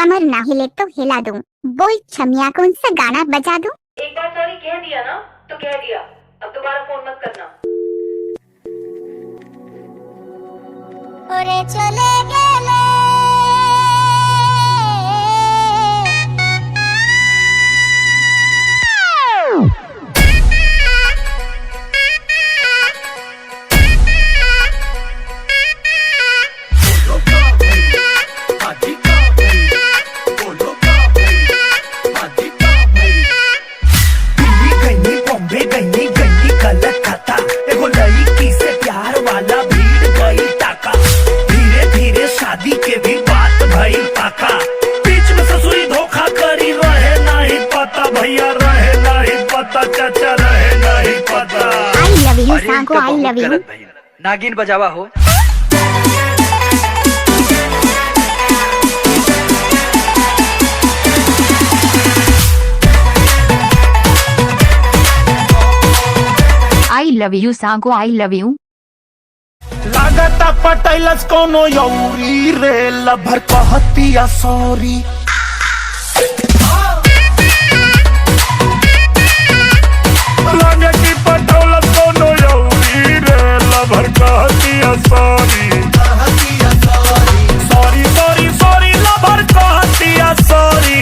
कमर ना हिले तो हिला दूं। बोल छमिया कौन सा गाना बजा दूं? एक बार सॉरी कह दिया ना तो कह दिया, अब दोबारा फोन मत करना। ओरे चले गेले के भी बात भाई पाका, बीच में ससुरी धोखा करी रहे नहीं पता, भैया रहे नहीं पता, चाचा रहे नहीं पता। आई लव यू सांको, आई लव यू। नागिन बजावा हो। आई लव यू सांको, आई लव यू। लागता पटैलस कोनो यौरी रे, लभर कहतिया सॉरी। लागे की पटौलस कोनो यौरी रे, लभर कहतिया sorry. Sorry sorry sorry lover कहतिया सॉरी।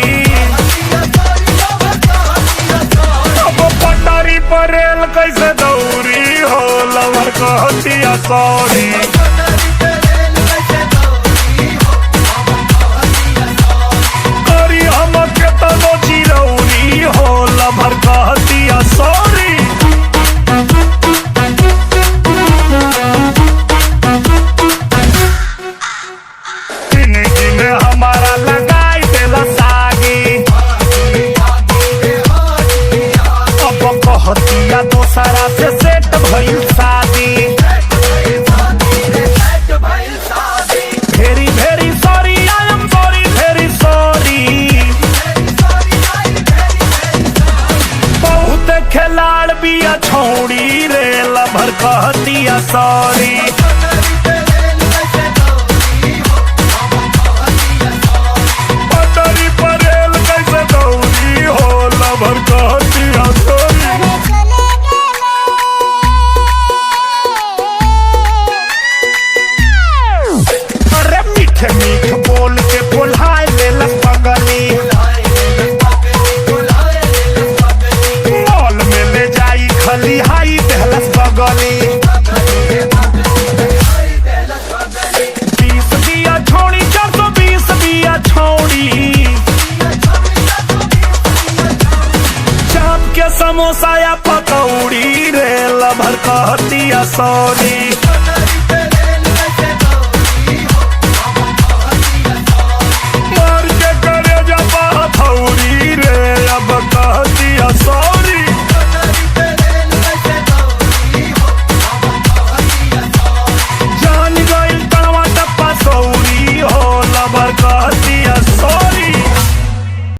अब पटारी पर रेल कैसे दौरी हो, लभर कहतिया सॉरी। करी हम के तनो चिरौरी हो, लभर कहतिया सॉरी। जिंदगी में हमारा लगाई देला सागी, अब कहतिया दोसरा से सेट भइल शादी। भेरी very sorry, I am sorry very sorry. बहुत खिलाड़ बिया छोड़ी रे, लभर कहतिया सॉरी। पटरी पर रेल कैसे दौड़ी हो, लभर कहतिया सॉरी। अरे मीठे मीठ बोल के बुलाए लेलस बगली, मॉल में ले जाई खली हाई देहलस बगली। 20 बिया छोड़ी 420 बिया छोड़ी, चाप के समोसा या पकौड़ी रे, लभर कहतिया सॉरी।